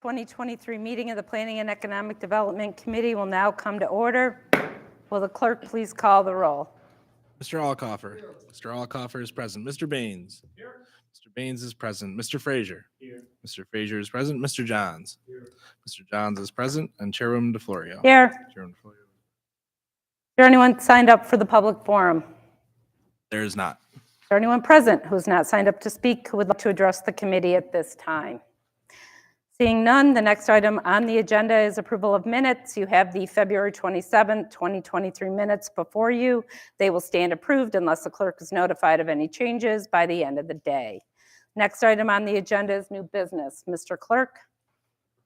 2023 meeting of the Planning and Economic Development Committee will now come to order. Will the clerk please call the roll? Mr. Alcoffer. Mr. Alcoffer is present. Mr. Baines. Here. Mr. Baines is present. Mr. Frazier. Here. Mr. Frazier is present. Mr. Johns. Here. Mr. Johns is present. And Chairwoman DeFlorio. Here. Chairwoman DeFlorio. Is there anyone signed up for the public forum? There is not. Is there anyone present who has not signed up to speak who would like to address the committee at this time? Seeing none, the next item on the agenda is approval of minutes. You have the February 27th, 2023 minutes before you. They will stand approved unless the clerk is notified of any changes by the end of the day. Next item on the agenda is new business. Mr. Clerk.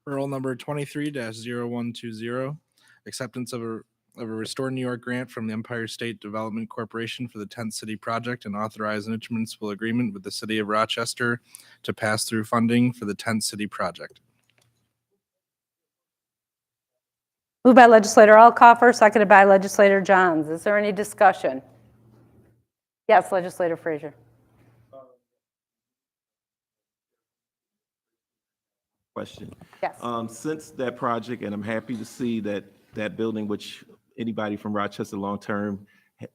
Referral number 23-0120, acceptance of a Restore New York grant from the Empire State Development Corporation for the Tent City project and authorize an intermunicipal agreement with the city of Rochester to pass through funding for the Tent City project. Moved by legislator Alcoffer, seconded by legislator Johns. Is there any discussion? Yes, legislator Frazier. Question. Yes. Since that project, and I'm happy to see that that building, which anybody from Rochester long-term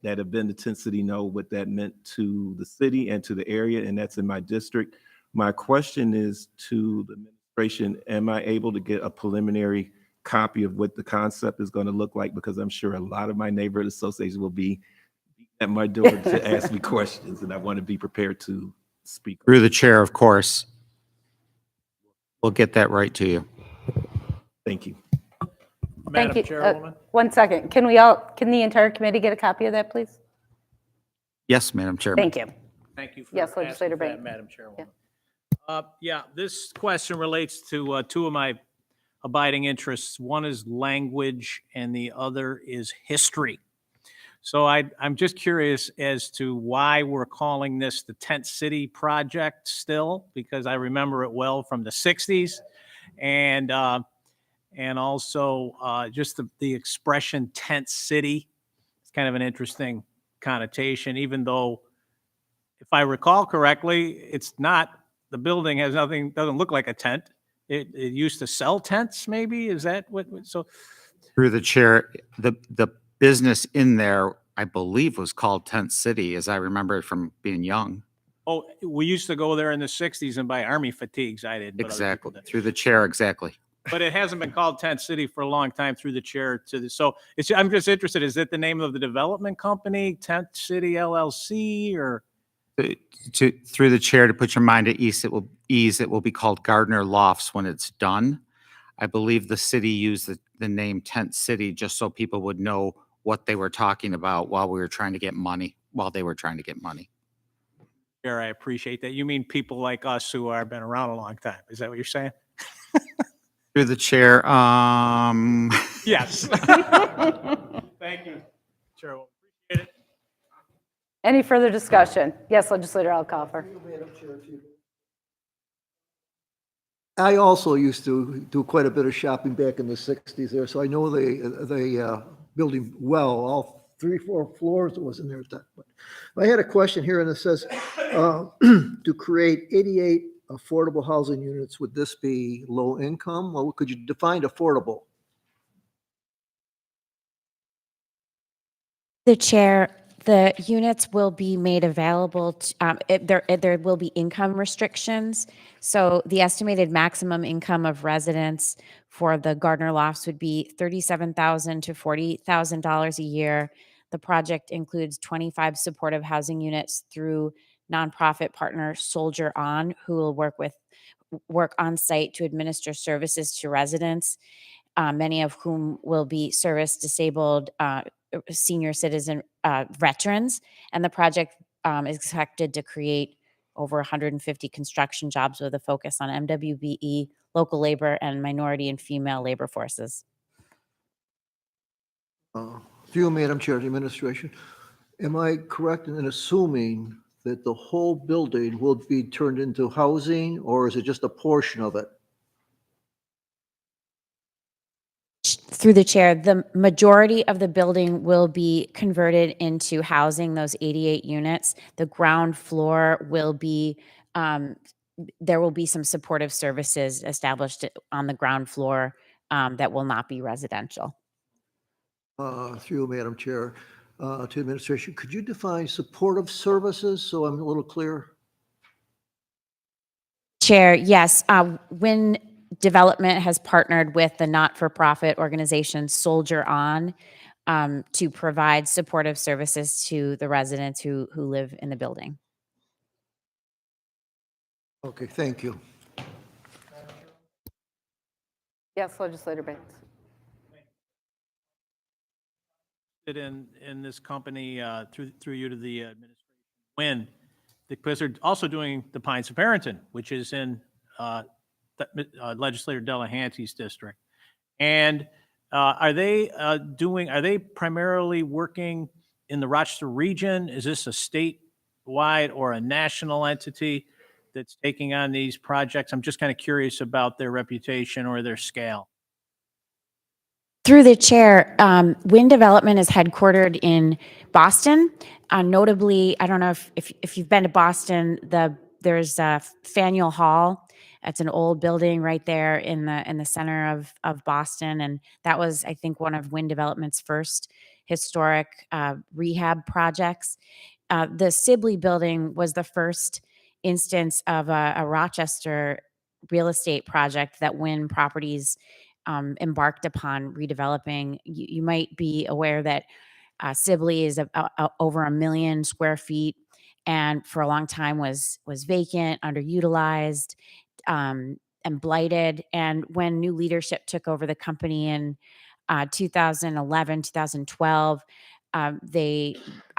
that have been to Tent City know what that meant to the city and to the area, and that's in my district. My question is to the administration, am I able to get a preliminary copy of what the concept is going to look like? Because I'm sure a lot of my neighborhood associations will be at my door to ask me questions, and I want to be prepared to speak. Through the chair, of course. We'll get that right to you. Thank you. Thank Madam you. Chairwoman? 1 second. Can the entire committee get a copy of that, please? Yes, Madam Chairman. Thank you. Thank you for Yes, asking Legislator for that, Bain. Madam Chairwoman. Yeah, this question relates to two of my abiding interests. One is language and the other is history. So I'm just curious as to why we're calling this the Tent City project still, because I remember it well from the 60s. And also just the expression tent city. It's kind of an interesting connotation, even though if I recall correctly, it's not, the building has nothing, doesn't look like a tent. It used to sell tents, maybe? Is that what, so? Through the chair, the business in there, I believe, was called Tent City, as I remember it from being young. Oh, we used to go there in the 60s and buy army fatigues. I did. Exactly. Through the chair, exactly. But it hasn't been called Tent City for a long time through the chair to the, so I'm just interested, is it the name of the development company, Tent City LLC, or? Through the chair, to put your mind at ease, it will be called Gardner Lofts when it's done. I believe the city used the name Tent City just so people would know what they were talking about while they were trying to get money. Chair, I appreciate that. You mean people like us who have been around a long time. Is that what you're saying? Through the chair, Yes. Thank you, Chair. Appreciate it. Any further discussion? Yes, legislator Alcoffer. I also used to do quite a bit of shopping back in the 60s there, so I know the building well. All 3-4 floors it was in there at that point. I had a question here, and it says to create 88 affordable housing units. Would this be low income? Well, could you define affordable? The chair, the units will be made available. There will be income restrictions. So the estimated maximum income of residents for the Gardner Lofts would be $37,000 to $40,000 a year. The project includes 25 supportive housing units through nonprofit partner Soldier On, who will work on site to administer services to residents, many of whom will be service disabled, senior citizen veterans. And the project is expected to create over 150 construction jobs with a focus on MWBE, local labor, and minority and female labor forces. Through Madam Chair, the administration, am I correct in assuming that the whole building will be turned into housing, or is it just a portion of it? Through the chair, the majority of the building will be converted into housing, those 88 units. The ground floor will be there will be some supportive services established on the ground floor that will not be residential. Through you, Madam Chair, to administration, could you define supportive services so I'm a little clear? Chair, yes, when development has partnered with the not-for-profit organization Soldier On to provide supportive services to the residents who live in the building. Okay, thank you. Yes, Legislator Bates. In this company through you to the administration, because they're also doing the Pines of Barrington, which is in Legislator Delahanty's district. And are they primarily working in the Rochester region? Is this a statewide or a national entity that's taking on these projects? I'm just kind of curious about their reputation or their scale. Through the chair, Wind Development is headquartered in Boston. Notably, I don't know if you've been to Boston, there's Faneuil Hall. It's an old building right there in the center of Boston, and that was, I think, one of Wind Development's first historic rehab projects. The Sibley building was the first instance of a Rochester real estate project that Wind Properties embarked upon redeveloping. You might be aware that Sibley is over 1 million square feet, and for a long time was vacant, underutilized, and blighted. And when new leadership took over the company in 2011, 2012, they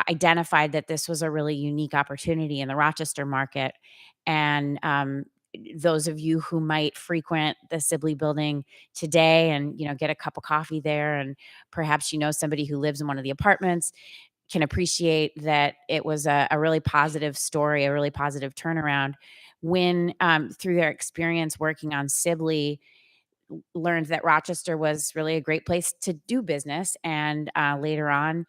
identified that this was a really unique opportunity in the Rochester market. And those of you who might frequent the Sibley building today and, get a cup of coffee there, and perhaps somebody who lives in one of the apartments, can appreciate that it was a really positive story, a really positive turnaround. When through their experience working on Sibley, learned that Rochester was really a great place to do business, and later on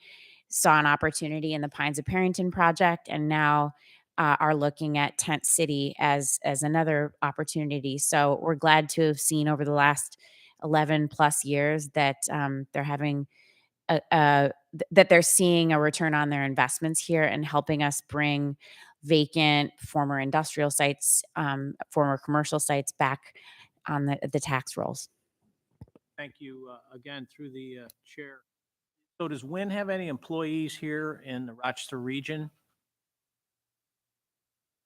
saw an opportunity in the Pines of Barrington project, and now are looking at Tent City as another opportunity. So we're glad to have seen over the last 11 plus years that they're having that they're seeing a return on their investments here and helping us bring vacant former industrial sites, former commercial sites back on the tax rolls. Thank you again through the chair. So does Win have any employees here in the Rochester region?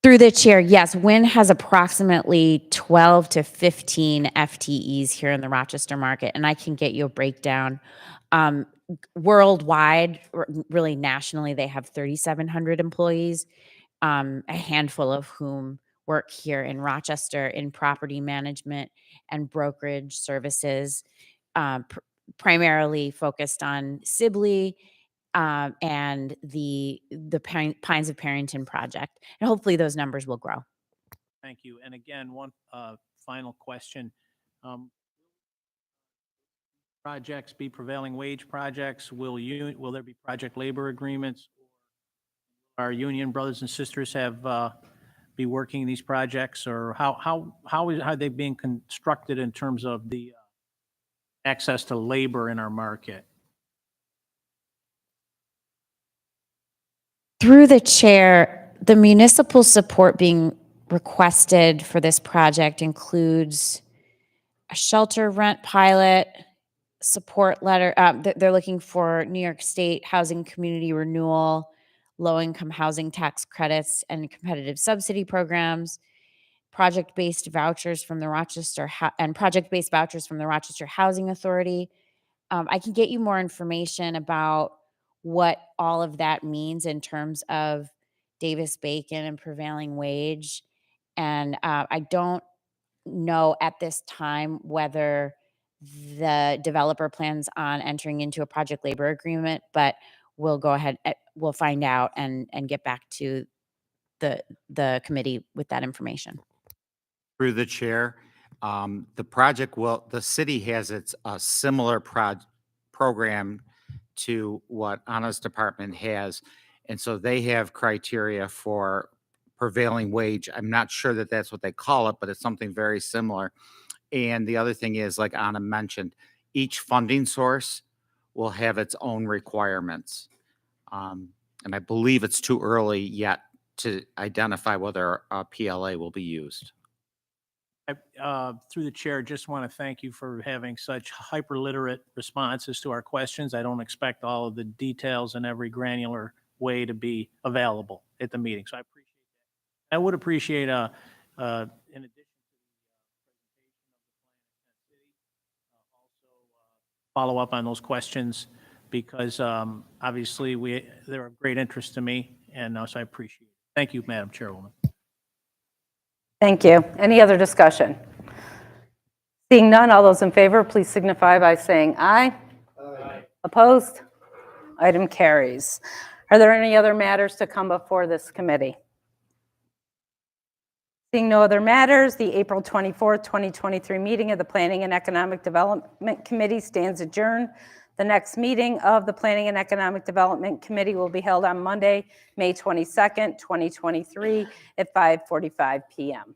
Through the chair, yes, Win has approximately 12 to 15 FTEs here in the Rochester market, and I can get you a breakdown. Worldwide, really nationally, they have 3,700 employees, a handful of whom work here in Rochester in property management and brokerage services, primarily focused on Sibley and the Pines of Barrington project. And hopefully those numbers will grow. Thank you. And again, one final question. Projects be prevailing wage projects? Will there be project labor agreements? Our union brothers and sisters have be working these projects, or how are they being constructed in terms of the access to labor in our market? Through the chair, the municipal support being requested for this project includes a shelter rent pilot, support letter. They're looking for New York State housing community renewal, low-income housing tax credits, and competitive subsidy programs, project-based vouchers from the Rochester Housing Authority. I can get you more information about what all of that means in terms of Davis-Bacon and prevailing wage. And I don't know at this time whether the developer plans on entering into a project labor agreement, but we'll go ahead, we'll find out and get back to the committee with that information. Through the chair, the city has its similar program to what Anna's department has. And so they have criteria for prevailing wage. I'm not sure that that's what they call it, but it's something very similar. And the other thing is, like Anna mentioned, each funding source will have its own requirements. And I believe it's too early yet to identify whether a PLA will be used. Through the chair, just want to thank you for having such hyper-literate responses to our questions. I don't expect all of the details in every granular way to be available at the meeting, so I appreciate that. I would appreciate, in addition to the presentation of the plan also follow up on those questions, because obviously they're of great interest to me, and so I appreciate it. Thank you, Madam Chairwoman. Thank you. Any other discussion? Seeing none, all those in favor, please signify by saying aye. Aye. Opposed? Item carries. Are there any other matters to come before this committee? Seeing no other matters, the April 24th, 2023 meeting of the Planning and Economic Development Committee stands adjourned. The next meeting of the Planning and Economic Development Committee will be held on Monday, May 22nd, 2023 at 5:45 p.m.